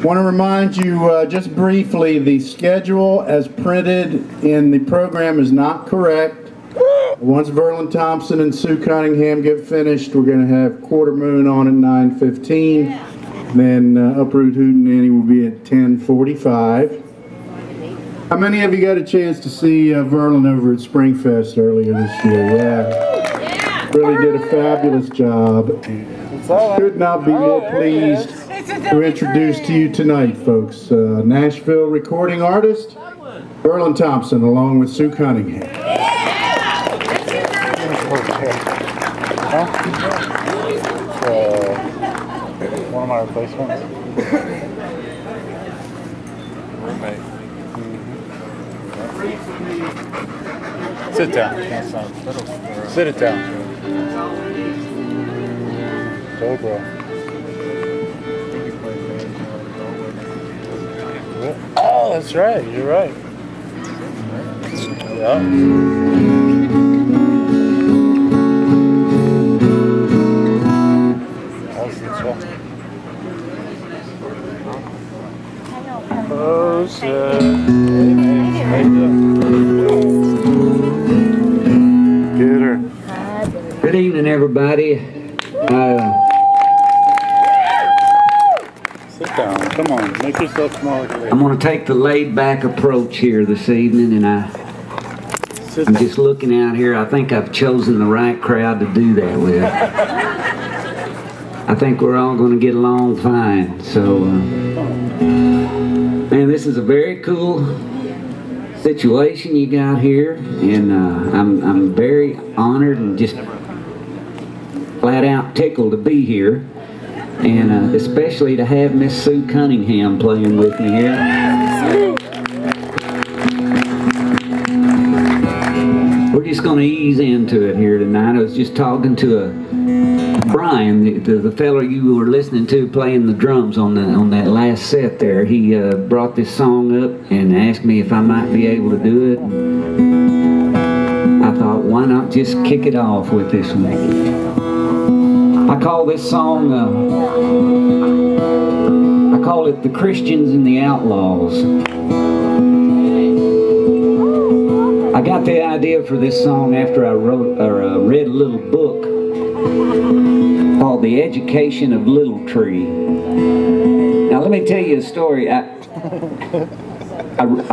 Want to remind you just briefly, the schedule as printed in the program is not correct. Once Verlon Thompson and Sue Cunningham get finished, we're going to have Quarter Moon on at 9:15. Then Uproot Hootenanny will be at 10:45. How many of you got a chance to see Verlon over at Springfest earlier this year? Yeah. Really did a fabulous job. Could not be more pleased to introduce to you tonight, folks. Nashville recording artist, Verlon Thompson, along with Sue Cunningham. One of my replacements. Sit down. Sit it down. Go, bro. Oh, that's right. You're right. Yeah. Get her. Good evening, everybody. Sit down. Come on. Make yourself smaller. I'm going to take the laid-back approach here this evening, and I'm just looking out here. I think I've chosen the right crowd to do that with. I think we're all going to get along fine. So, man, this is a very cool situation you got here, and I'm very honored and just flat out tickled to be here, and especially to have Miss Sue Cunningham playing with me here. We're just going to ease into it here tonight. I was just talking to Brian, the fellow you were listening to playing the drums on that last set there. He brought this song up and asked me if I might be able to do it. I thought, why not just kick it off with this one? I call this song, I call it The Christians and the Outlaws. I got the idea for this song after I read a little book called The Education of Little Tree. Now let me tell you a story. I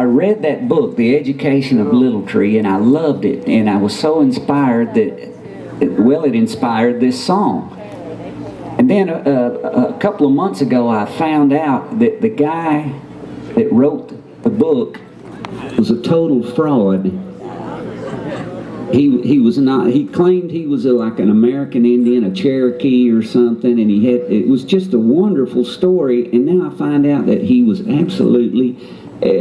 read that book, The Education of Little Tree, and I loved it, and I was so inspired that, well, it inspired this song. And then a couple of months ago I found out that the guy that wrote the book was a total fraud. He was not. He claimed he was like an American Indian, a Cherokee or something, and it was just a wonderful story. And now I find out that he was absolutely,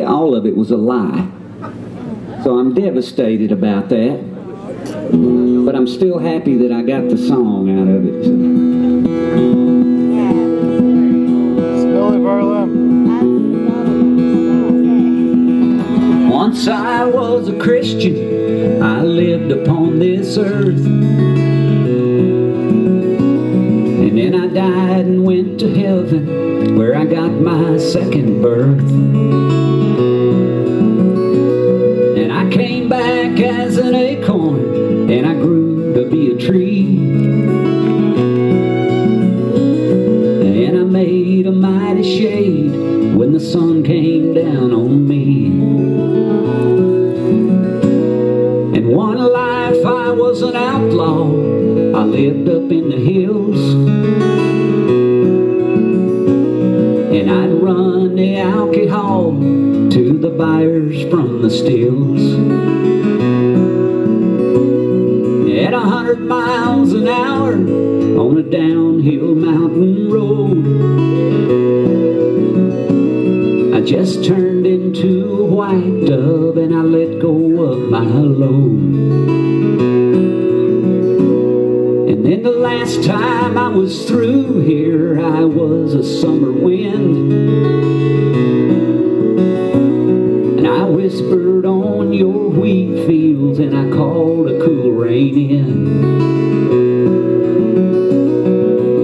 all of it was a lie. So I'm devastated about that, but I'm still happy that I got the song out of it. Spill it, Verlon. Once I was a Christian, I lived upon this earth, and then I died and went to heaven, where I got my second birth. And I came back as an acorn, and I grew to be a tree, and I made a mighty shade when the sun came down on me. One life I was an outlaw, I lived up in the hills, and I'd run the alcohol to the buyers from the stills. At 100 miles an hour on a downhill mountain road, I just turned into a white dove and I let go of my load. And then the last time I was through here, I was a summer wind, and I whispered on your wheat fields and I called a cool rain in.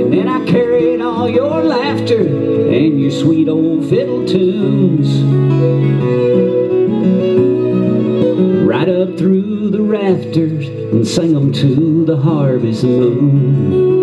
And then I carried all your laughter and your sweet old old fiddle tunes right up through the rafters and sing them to the harvest moon.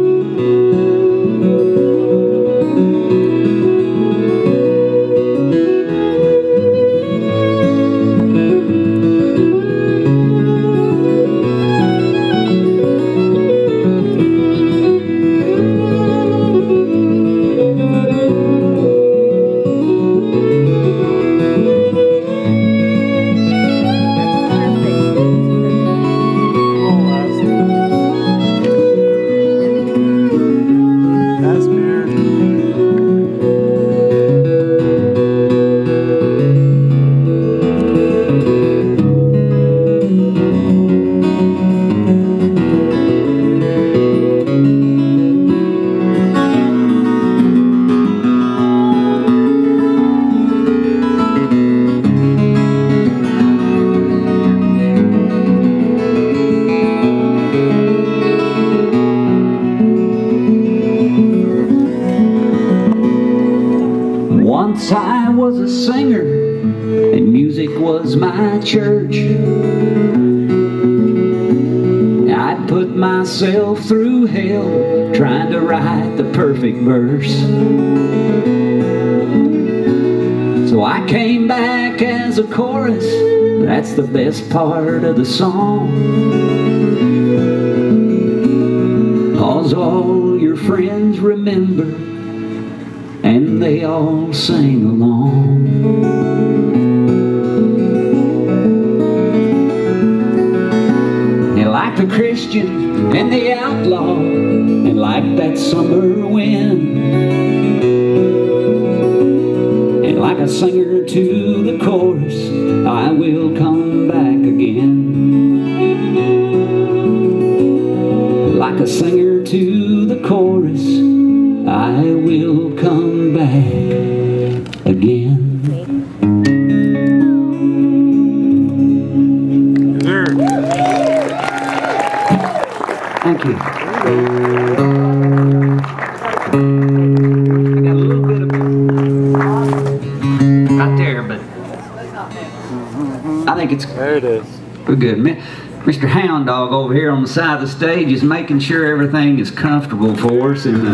Once I was a singer, and music was my church. I'd put myself through hell trying to write the perfect verse. So I came back as a chorus, that's the best part of the song. 'Cause all your friends remember and they all sing along. And like the Christian and the outlaw, and like that summer wind, and like a singer to the chorus, I will come back again. Like a singer to the chorus, I will come back again. Thank you. I got a little bit of right there, but I think it's there. It is. We're good. Mr. Hound Dog over here on the side of the stage is making sure everything is comfortable for us, and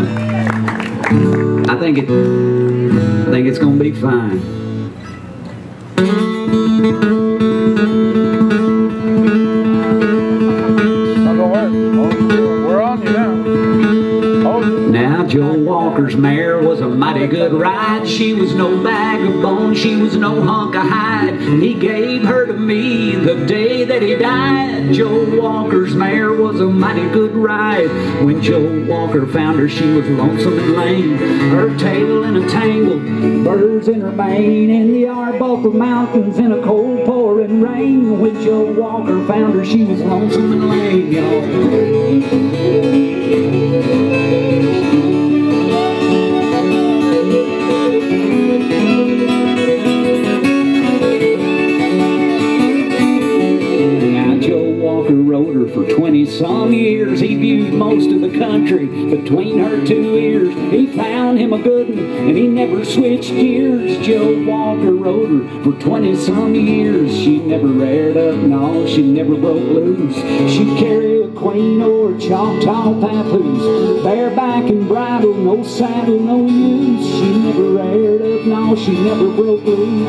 I think it's going to be fine. We're on you now. Now Joe Walker's mare was a mighty good ride. She was no bag of bones, she was no hunk of hide. He gave her to me the day that he died. Joe Walker's mare was a mighty good ride. When Joe Walker found her, she was lonesome and lame. Her tail in a tangle, birds in her mane, in the Arbuckle Mountains in a cold pouring rain. When Joe Walker found her, she was lonesome and lame, y'all. Rode her for 20-some years. He viewed most of the country between her two ears. He found him a good one, and he never switched gears. Joe Walker rode her for 20-some years. She never reared up, no, she never broke loose. She'd carry a queen or a Choctaw papoose, bareback and bridle, no saddle, no use. She never reared up, no, she never broke loose.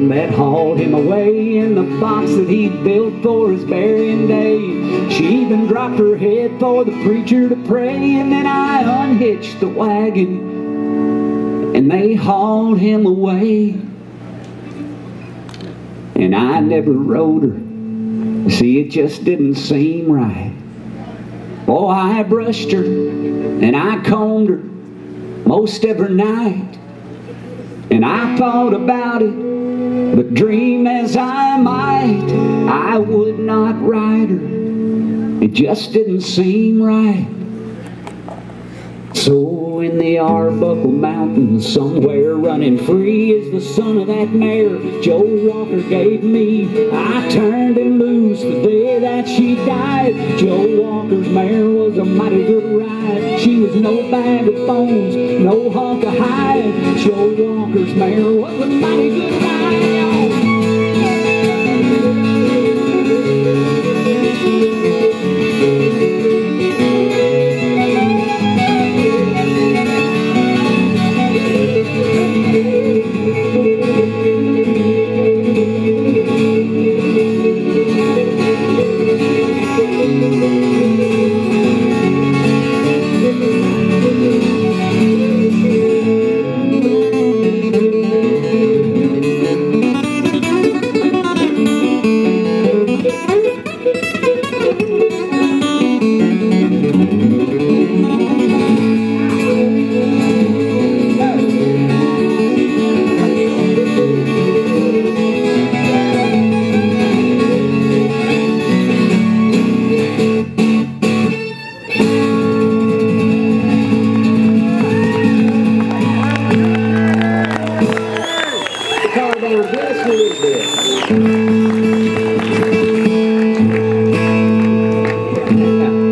That hauled him away in the box that he'd built for his burying day. She even dropped her head for the preacher to pray. And then I unhitched the wagon and they hauled him away. And I never rode her. See, it just didn't seem right. Oh, I brushed her and I combed her most every night. And I thought about it But dream as I might, I would not ride her. It just didn't seem right. So in the Arbuckle Mountains, somewhere running free is the son of that mare Joe Walker gave me. I turned him loose the day that she died. Joe Walker's mare was a mighty good ride. She was no bag of bones, no hunk of hide. Joe Walker's mare was a mighty good ride.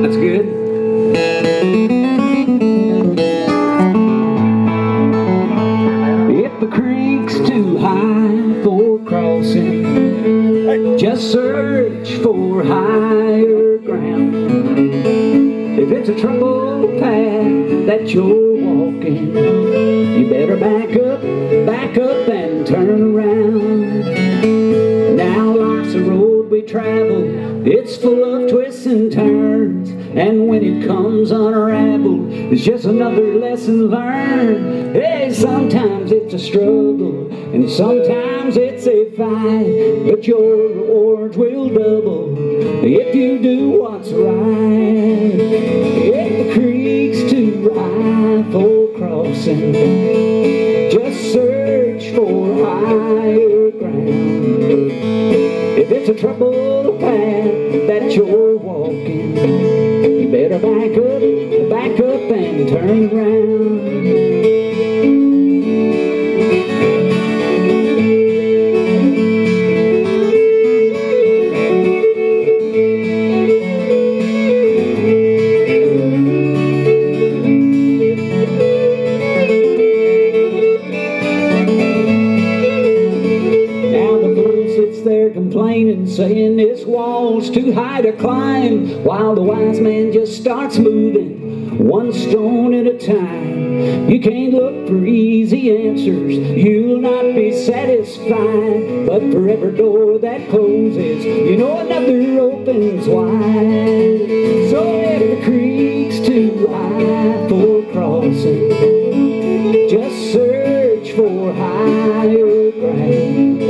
That's good. If the creek's too high for crossing, just search for higher ground. If it's a troubled path that you're walking, you better back up and turn around. Now life's a road we travel, it's full of twists and turns, and when it comes unraveled, it's just another lesson learned. Hey, sometimes it's a struggle, and sometimes it's a fight, but your rewards will double if you do what's right. If the creek's too high for crossing, just search for higher ground. If it's a troubled path that you're walking, you better back up and turn around. Complaining, saying this wall's too high to climb, while the wise man just starts moving one stone at a time. You can't look for easy answers, you'll not be satisfied, but for every door that closes, you know another opens wide. So if the creek's too high for crossing, just search for higher ground.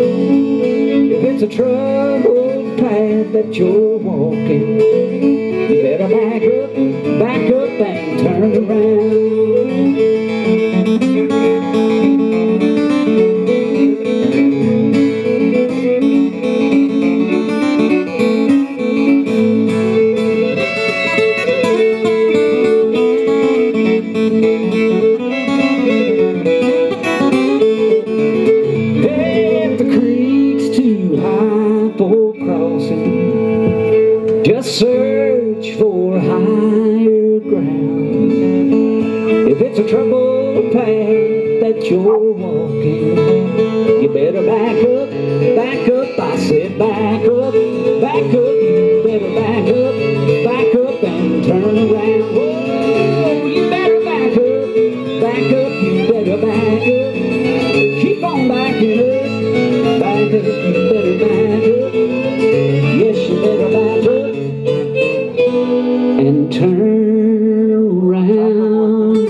It's a troubled path that you're walking, you better back up and turn around. Just search for higher ground. If it's a troubled path that you're walking, you better back up. I said back up. You better back up and turn around. Oh, you better back up. You better back up. Keep on backing up. You better back up. Yes, you better back up and turn around.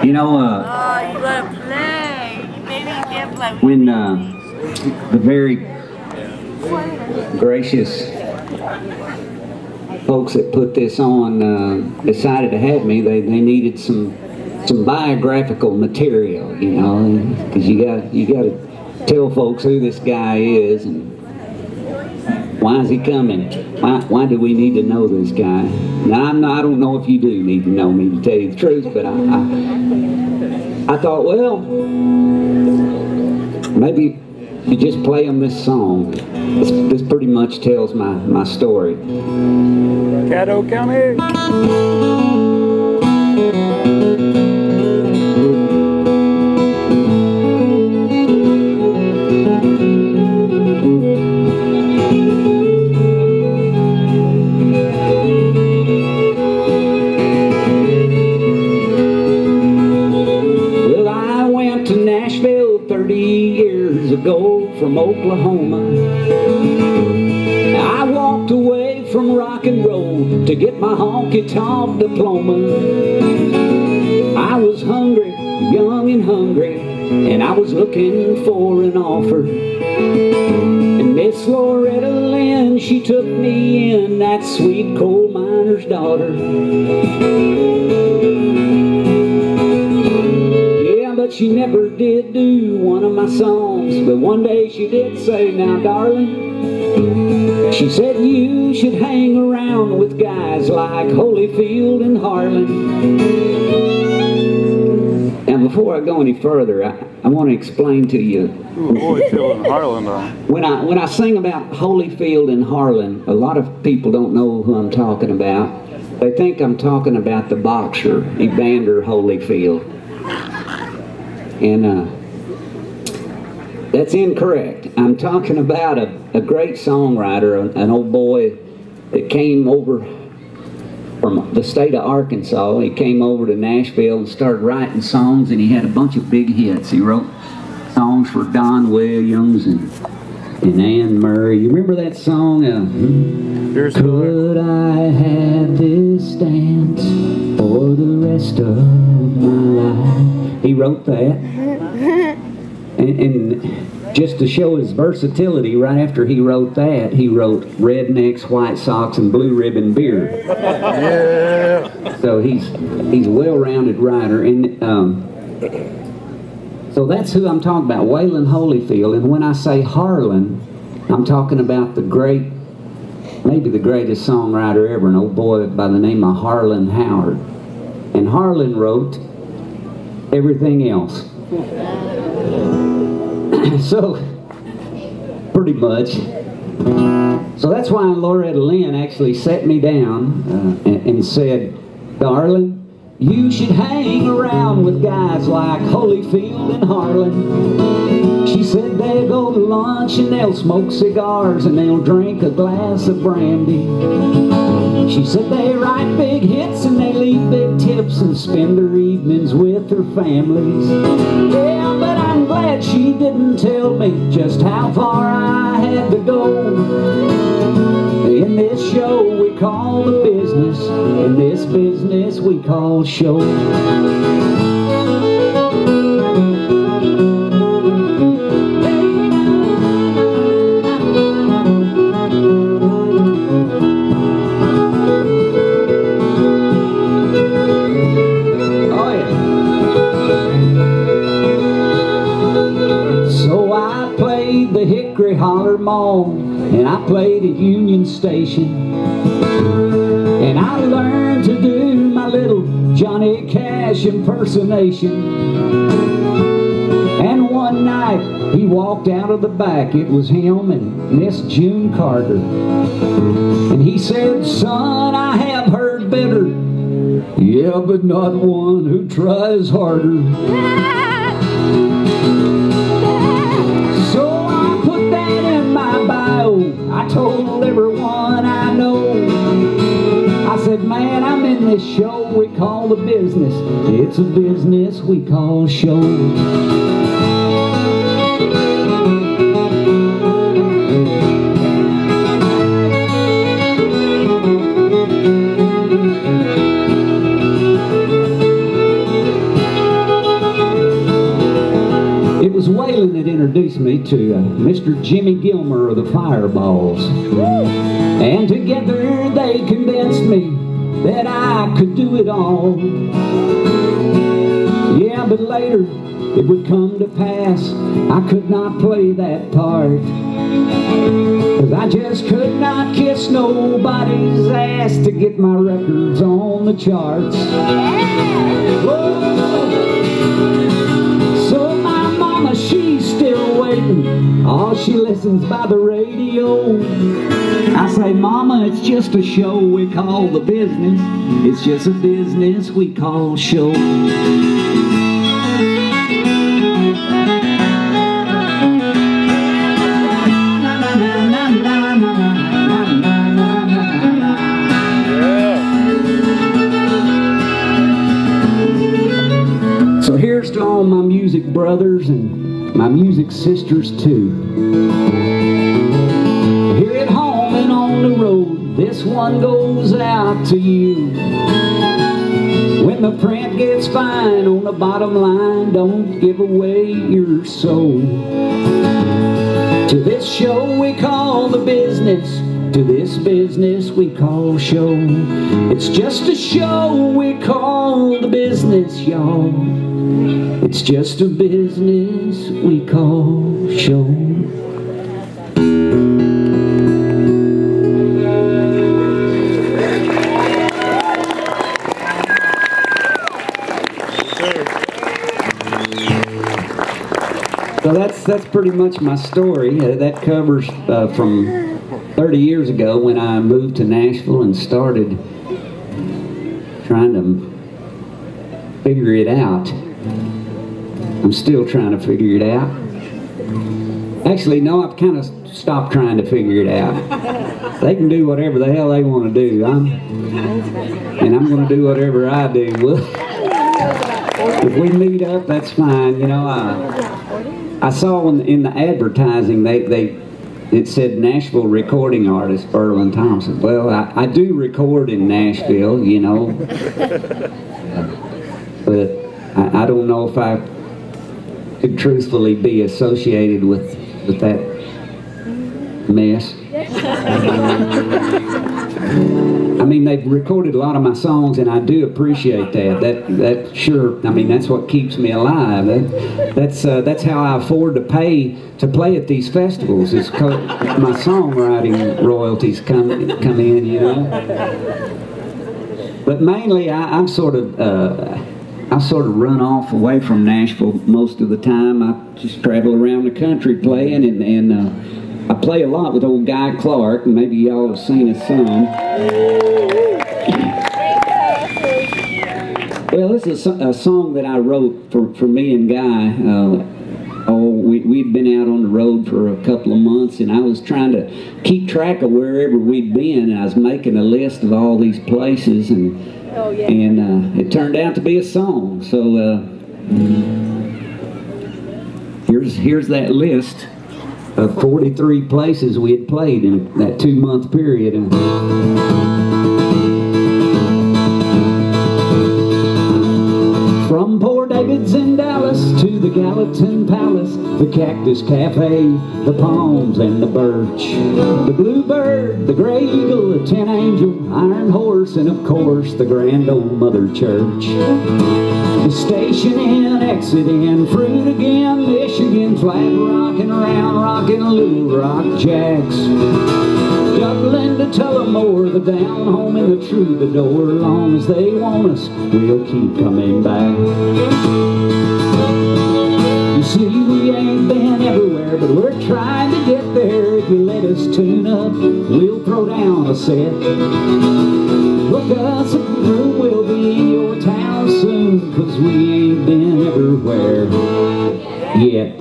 You know, Oh, you gotta play. Maybe you can't play. when the very gracious folks that put this on decided to have me, they needed some biographical material, you know, because you got to tell folks who this guy is and why is he coming. Why do we need to know this guy? Now I don't know if you do need to know me, to tell you the truth, but I thought, well, maybe you just play them this song. This pretty much tells my story. Caddo County. Well, I went to Nashville 30 years ago from Oklahoma. I walked away from rock and roll to get my honky-tonk diploma. I was hungry, young and hungry, and I was looking for an offer. And Miss Loretta Lynn, she took me in, that sweet coal miner's daughter. Yeah, but she never did do one of my songs. But one day she did say, now darling, she said you should hang around with guys like Holyfield and Harlan. Now before I go any further, I want to explain to you. Holyfield and Harlan, though. When I sing about Holyfield and Harlan, a lot of people don't know who I'm talking about. They think I'm talking about the boxer, Evander Holyfield. And that's incorrect. I'm talking about a great songwriter, an old boy that came over from the state of Arkansas. He came over to Nashville and started writing songs, and he had a bunch of big hits. He wrote songs for Don Williams and Ann Murray. You remember that song? Could I have this dance for the rest of my life? He wrote that. And just to show his versatility, right after he wrote that, he wrote Rednecks, White Socks, and Blue Ribbon Beard. Yeah. So he's a well-rounded writer, and so that's who I'm talking about, Waylon Holyfield. And when I say Harlan, I'm talking about the great, maybe the greatest songwriter ever, an old boy by the name of Harlan Howard. And Harlan wrote everything else. So, pretty much. So that's why Loretta Lynn actually sat me down and said, darling, you should hang around with guys like Holyfield and Harlan. She said they'll go to lunch and they'll smoke cigars and they'll drink a glass of brandy. She said they write big hits and they leave big tips and spend their evenings with their families. Yeah, but I'm glad she didn't tell me just how far I had to go. In this show we call the business, in this business we call show. Holler Mall, and I played at Union Station, and I learned to do my little Johnny Cash impersonation. And one night he walked out of the back, it was him and Miss June Carter, and he said, son, I have heard better, yeah, but not one who tries harder. I told everyone I know. I said, man, I'm in this show we call the business. It's a business we call show. Waylon had introduced me to Mr. Jimmy Gilmer of the Fireballs. And together they convinced me that I could do it all. Yeah, but later it would come to pass I could not play that part, 'cause I just could not kiss nobody's ass to get my records on the charts. Whoa. So my mama, she's still waiting. Oh, she listens by the radio. I say, Mama, it's just a show we call the business. It's just a business we call show. So here's to all my music brothers and my music sisters too. Here at home and on the road, this one goes out to you. When the print gets fine on the bottom line, don't give away your soul. To this show we call the business, to this business we call show. It's just a show we call the business, y'all. It's just a business we call show. So that's pretty much my story. That covers from 30 years ago when I moved to Nashville and started trying to figure it out. I'm still trying to figure it out. Actually, no, I've kind of stopped trying to figure it out. They can do whatever the hell they want to do. And I'm going to do whatever I do. If we meet up, that's fine. You know, I saw in the advertising it said Nashville recording artist Verlon Thompson. Well, I do record in Nashville, you know, but I don't know if I could truthfully be associated with that mess. I mean, they've recorded a lot of my songs, and I do appreciate that. That sure, I mean, that's what keeps me alive. That's how I afford to pay to play at these festivals. It's 'cause my songwriting royalties come in, you know. But mainly, I've sort of run off away from Nashville most of the time. I just travel around the country playing, and I play a lot with old Guy Clark, and maybe y'all have seen his son. Well, this is a song that I wrote for me and Guy. We'd been out on the road for a couple of months, and I was trying to keep track of wherever we'd been, and I was making a list of all these places, and it turned out to be a song. So here's that list of 43 places we had played in that 2-month period. From Port David's in Dallas to the Gallatin Palace, the Cactus Cafe, the Palms and the Birch, the Bluebird, the Gray Eagle, the Tin Angel, Iron Horse, and of course the Grand Old Mother Church. The Station Inn, Exit Inn, Fruit again, Michigan, Flat Rock and Round Rock and Little Rock Jacks, Dublin to Tullamore, the Down Home and the Troubadour. Long as they want us, we'll keep coming back. You see, we ain't been everywhere, but we're trying to get there. If you let us tune up, we'll throw down a set. Book us a room, we'll be in your town soon, 'cause we ain't been everywhere yet.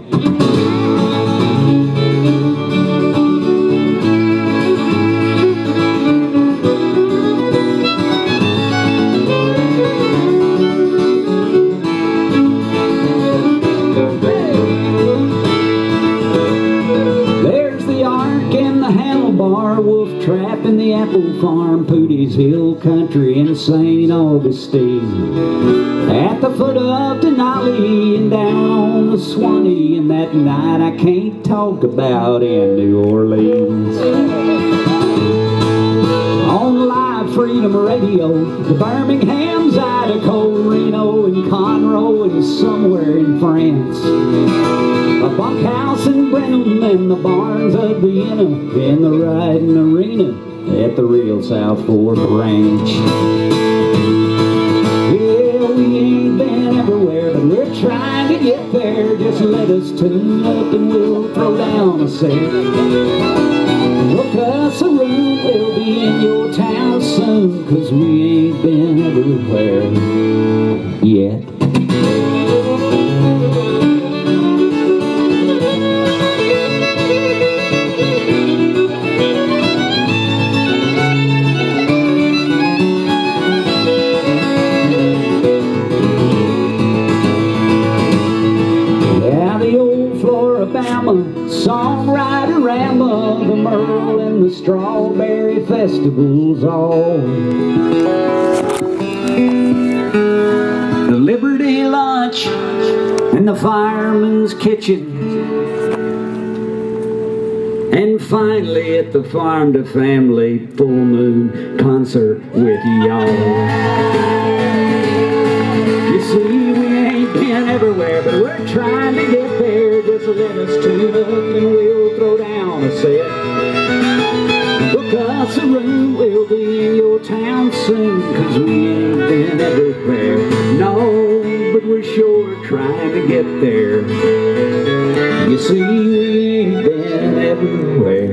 Wolf Trap in the Apple Farm, Pootie's Hill Country in St. Augustine. At the a foot up Denali and down on the Swanee, and that night I can't talk about in New Orleans. On Live Freedom Radio, the Birmingham, Zydeco, Reno, and Conroe, and somewhere in France. A bunkhouse in Brenham and the barns of Vienna, and the riding arena at the real South Fork Ranch. Yeah, we ain't been everywhere, but we're trying to get there. Just let us tune up and we'll throw down a set. Book us a room, we'll be in your town soon, 'cause we ain't been everywhere yet. Songwriter Rama, the Merle and the Strawberry Festivals all. The Liberty Lunch and the Fireman's Kitchen, and finally at the Farm to Family Full Moon concert with y'all. You see, we ain't been everywhere, but we're trying to get there. Just let us tune up and we'll throw down a set. Book us a room, we'll be in your town soon, 'cause we ain't been everywhere. No, but we're sure trying to get there. You see, we ain't been everywhere.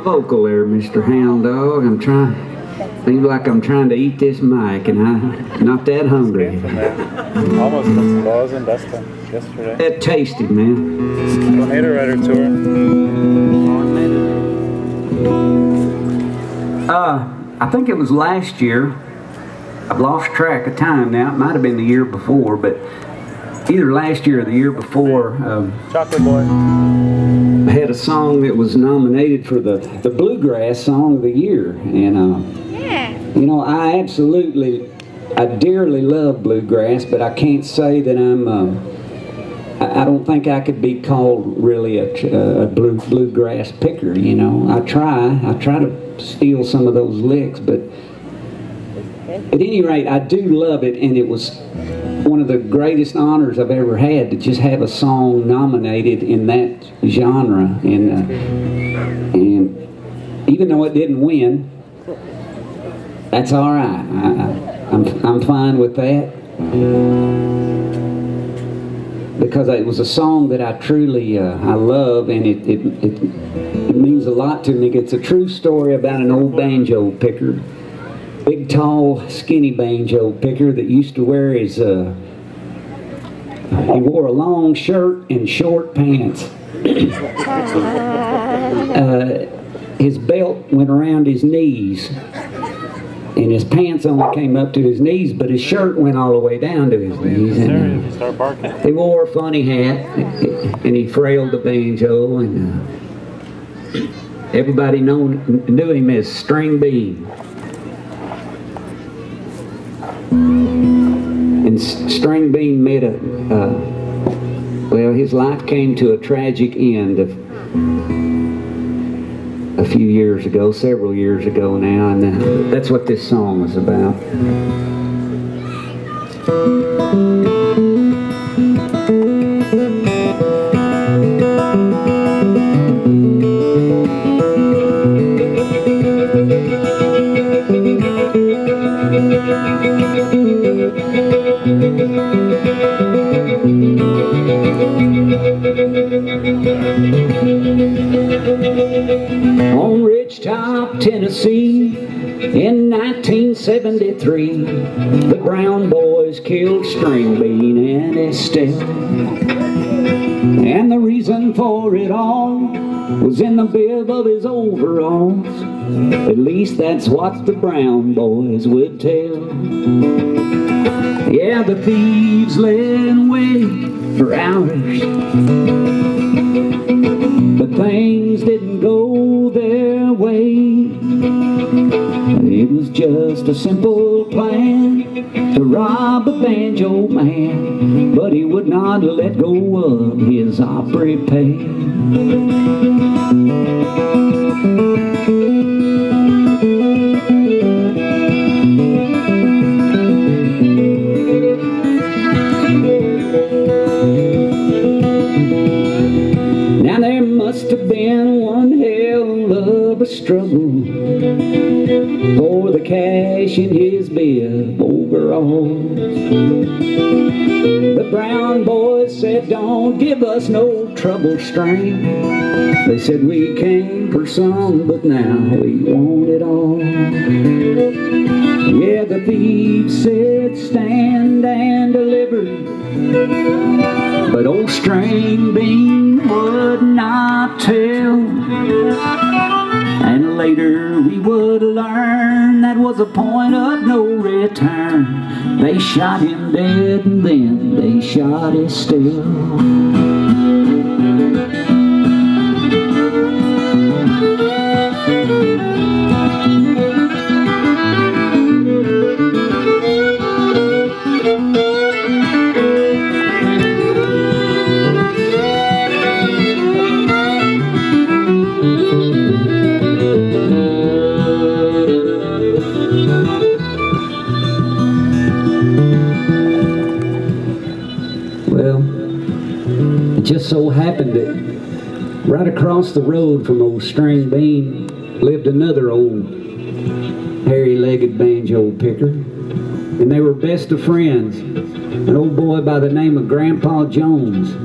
Vocal there, Mr. Hound Dog. Seems like I'm trying to eat this mic, and I'm not that hungry. Almost went to Laws and Dustin yesterday. It tasted, man. Tornado Rider tour. I think it was last year. I've lost track of time now. It might have been the year before, but either last year or the year before. Chocolate Boy. I had a song that was nominated for the Bluegrass Song of the Year, and you know, I dearly love bluegrass, but I can't say that I don't think I could be called really a bluegrass picker. You know, I try to steal some of those licks, but at any rate, I do love it, and it was one of the greatest honors I've ever had to just have a song nominated in that genre, and even though it didn't win, that's all right. I'm fine with that, because it was a song that I truly I love, and it means a lot to me. It's a true story about an old banjo picker. Big, tall, skinny banjo picker that used to wear his, he wore a long shirt and short pants. His belt went around his knees, and his pants only came up to his knees, but his shirt went all the way down to his knees. And, he wore a funny hat, and he frailed the banjo, and everybody knew him as String Bean. And String Bean made well, his life came to a tragic end a few years ago, several years ago now, and that's what this song is about. On Ridgetop, Tennessee, in 1973, the Brown boys killed String Bean and Estelle. And the reason for it all was in the bib of his overalls. At least that's what the Brown boys would tell. Yeah, the thieves led away for hours, but things didn't go their way. It was just a simple plan to rob a banjo man, but he would not let go of his opry pay. Now there must have been one hell of a struggle for the cash in his bib overalls. The Brown boys said, "Don't give us no trouble, String." They said, "We came for some, but now we want it all." Yeah, the thieves said, "Stand and deliver," but old String Bean would not tell. And later we would learn that was a point of no return. They shot him dead and then they shot Estelle. Well, it just so happened that right across the road from old String Bean lived another old hairy-legged banjo picker, and they were best of friends. An old boy by the name of Grandpa Jones.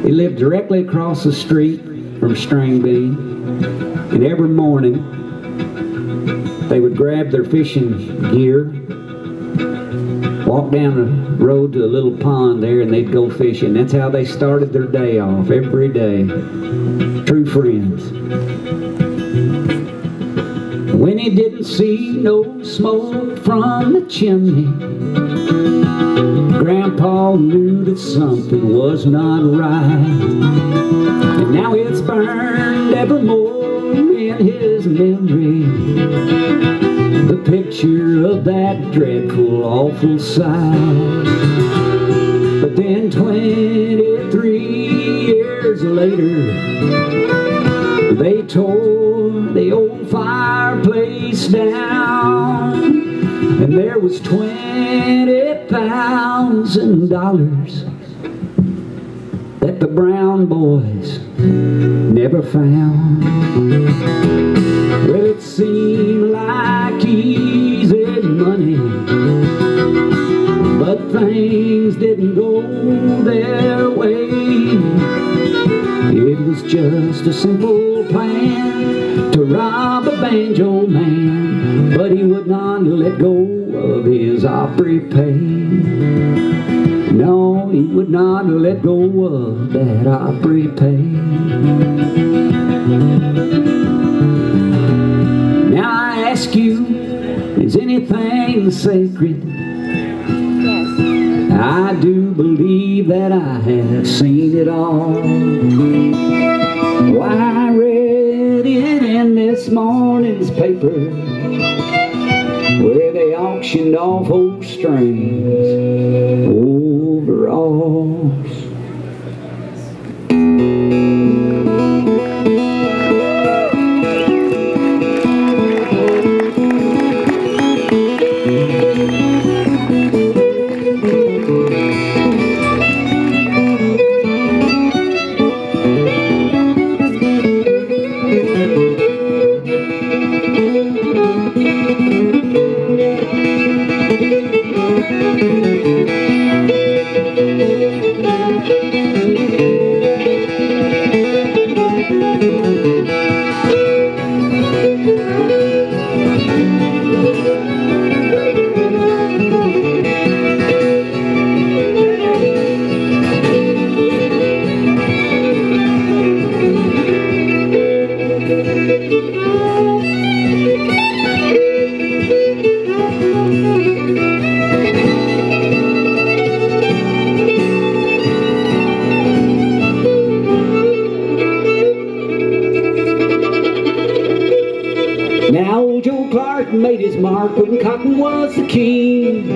He lived directly across the street from String Bean, and every morning they would grab their fishing gear, walk down the road to a little pond there, and they'd go fishing. That's how they started their day off every day. True friends. When he didn't see no smoke from the chimney, Grandpa knew that something was not right. And now it's burned evermore in his memory, the picture of that dreadful, awful sight. But then 23 years later, they tore the old fireplace down, and there was $20,000 that the Brown boys never found. Well, it seemed like easy money, but things didn't go their way. It was just a simple plan to rob a banjo man, but he would not let go of his opry pay. No, he would not let go of that opry pay. Now I ask you, is anything sacred? Yes. I do believe that I have seen it all. Why, I read it in this morning's paper, where they auctioned off old Strings overalls. Now old Joe Clark made his mark when cotton was the king.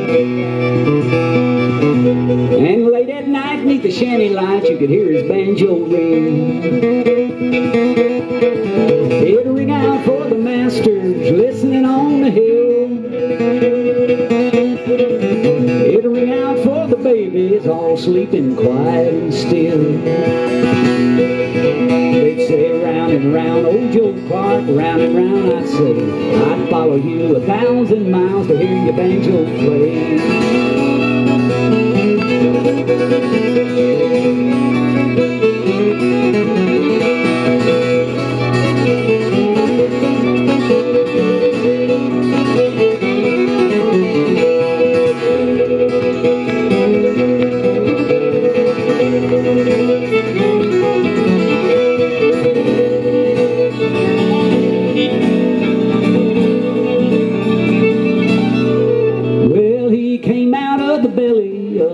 And late at night, neath the shanty lights, you could hear his banjo ring. It'd ring out for the masters listening on the hill. It'd ring out for the babies all sleeping quiet and still. They'd say round and round, old Joe Clark, round and round I'd say, I'd follow you 1,000 miles to hear your banjo play.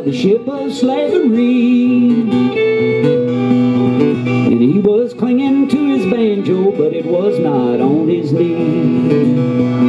The ship of slavery, and he was clinging to his banjo, but it was not on his knee.